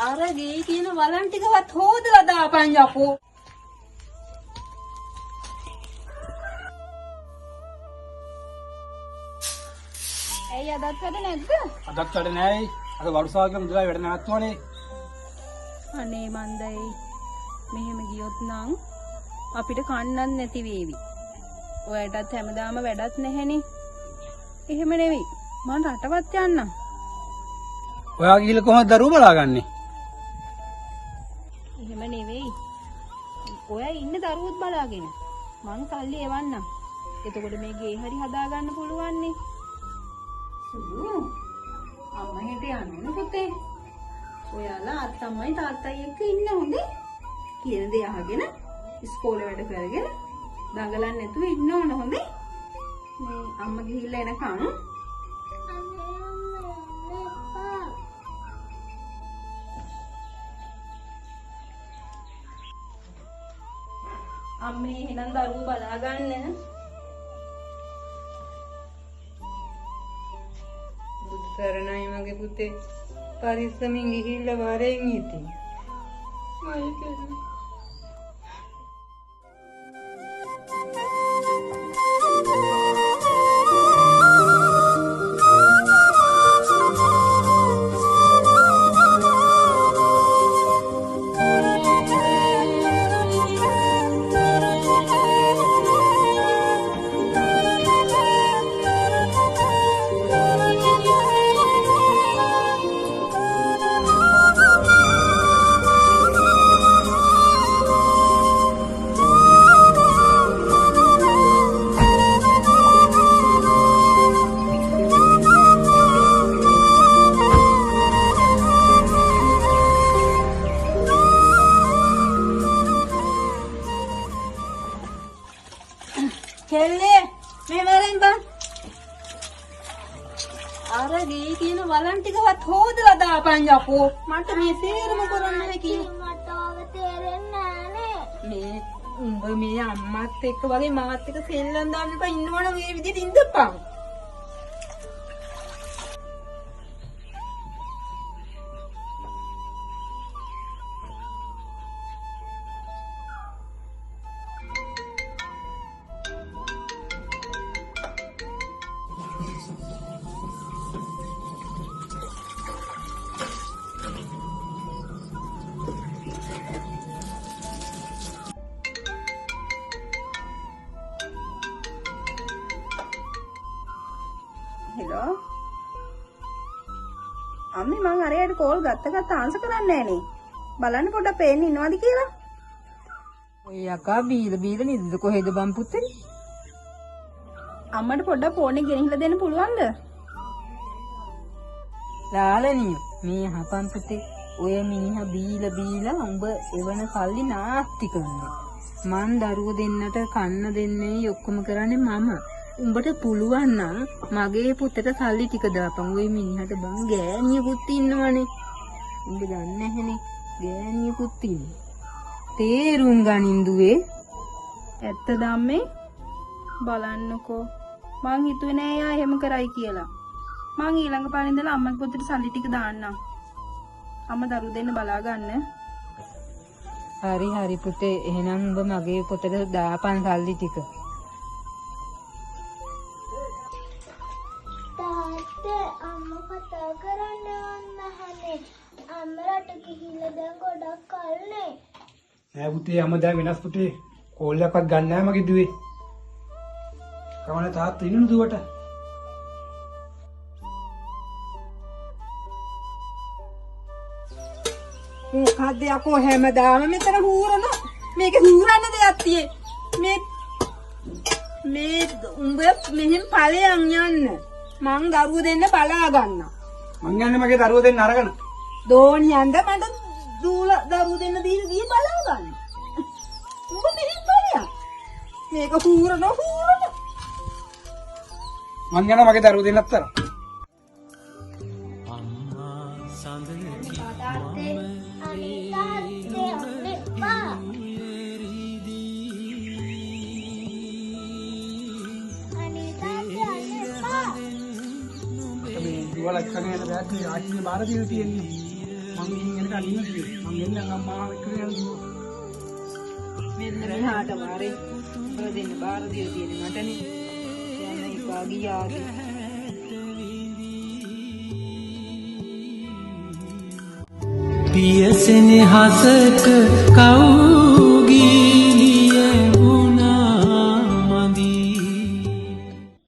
අර ගේ කියන වලන් ටිකවත් හොදලා දාපන් යකෝ. ඇයි අදත් වැඩ නැද්ද? අදත් වැඩ නැහැ. අද වරුසාවගේ මුදලා වැඩ නැවතුණේ. අනේ මන්දයි. මෙහෙම ගියොත් නම් අපිට කන්නත් නැති වේවි. ඔයාටත් හැමදාම වැඩක් නැහැනේ. එහෙම නෙවෙයි. මං රටවත් යන්නම්. ඔයා ගිහලා කොහොමද දරුවෝ බලාගන්නේ? එහෙම නෙවෙයි. ඔයා ඉන්න දරුවොත් බලාගෙන. මං සල්ලි එවන්නම්. එතකොට මේ ගේ හරි හදාගන්න පුළුවන් නේ. සුදු. අම්මා හෙට යන්නේ පුතේ. ඔයාලා අත්තම්මයි තාත්තයි එක්ක ඉන්න හොඳේ. කියන දේ අහගෙන ඉස්කෝලේ වැඩ කරගෙන දඟලන්නේ නැතුව ඉන්න ඕන හොඳේ. මේ අම්මා ගිහිල්ලා එනකන් අම්මේ එහෙනම් දරුවෝ බලා ගන්න. බුද්ධරණයි මගේ පුතේ පරිස්සමින් ගිහිල්ලා වරෙන් ඉතින්. කෙල්ලේ මේ වරෙන් බං. අර ගේ කියන වලන් ටිකවත් හොදලා දාපන් යකෝ. මට මේ සේරම කරන්න හැකි. මට ඔබ තේරෙන්නේ නෑනේ. මේ උඹ මේ අම්මත් එක්ක වගේ මාත් එක්ක සෙල්ලම් දාන්න එපා. ඉන්නවනම් මේ විදිහට ඉඳපන්. හෙලෝ අම්මේ මං අරයට කෝල් ගත්ත ආන්සර් කරන්නේ නෑනේ. බලන්න පොඩ්ඩක් පේන්නේ ඉන්නවද කියලා. ඔය යකා බීල නිදිද කොහෙද බම් පුතේ? අම්මට පොඩ්ඩක් ෆෝන් එක ගෙනහිලා දෙන්න පුළුවන්ද? ලාලනිය මේ හපන් පුතේ ඔය මිනිහා බීලා උඹ එවන සල්ලි නාස්ති කරනවා. මං දරුවෝ දෙන්නට කන්න දෙන්නේ ඔක්කොම කරන්නේ මම. උඹට පුළුවන් නම් මගේ පුතට සල්ලි ටික දාපන්. ওই මිනිහට බං ගෑණියෙකුත් ඉන්නවනේ. උඹ දන්නේ නැහනේ ගෑණියෙකුත් ඉන්නේ. තේරුම් ගනින් දුවේ. ඇත්තද අම්මේ? බලන්නකෝ. මං හිතුවේ නෑ එයා එහෙම කරයි කියලා. මං ඊළඟ පාරේ ඉඳලා අම්මගේ පොතට සල්ලි ටික දාන්නම්. අම්මා දරුවෝ දෙන්න බලා ගන්න. හරි පුතේ එහෙනම් උඹ මගේ පොතට දාපන් සල්ලි ටික. තාත්තේ අම්මා කතා කරන්න ඕන නැහනේ. අම්මලාට ගිහිල්ලා දැන් ගොඩක් කල්නේ. නෑ පුතේ අම්ම දැන් වෙනස් පුතේ. කෝල් එකක්වත් ගන්න නැහැ මගේ දුවේ. කවණ තාත්තා ඉන්නු දුවට. මොකද්ද යකෝ හැමදාම මෙතන හූරන මේක හූරන්න දෙයක් තියේ. මේ උඹ මෙහෙන් ඵලයන් යන්න. මං දරුවෝ දෙන්න බලා ගන්න. මං යන්නේ මගේ දරුවෝ දෙන්න අරගෙන. දෝනියන්ද මට දරුවෝ දෙන්න දීලා ගියේ බලා ගන්න. උඹ මෙහෙන් ඵලයන්. මේක හූරන. මං යනවා මගේ දරුවෝ දෙන්නත් අරන්. තාත්තේ අනිපා. මේ දුවලා එක්කගෙන යන බෑග් මේ ආච්චිගේ බාර දීලා තියෙන්නේ. මං ගිහින් එන මට අදින්න කිව්වේ. මම එන්නම් අම්මා එක්ක යනවා. මෙන්න මෙහාට වාරේ ඔය දෙන්න බාර දීලා තියෙන මටනේ යන්න එපා ගියාගේ පියසෙනෙහසක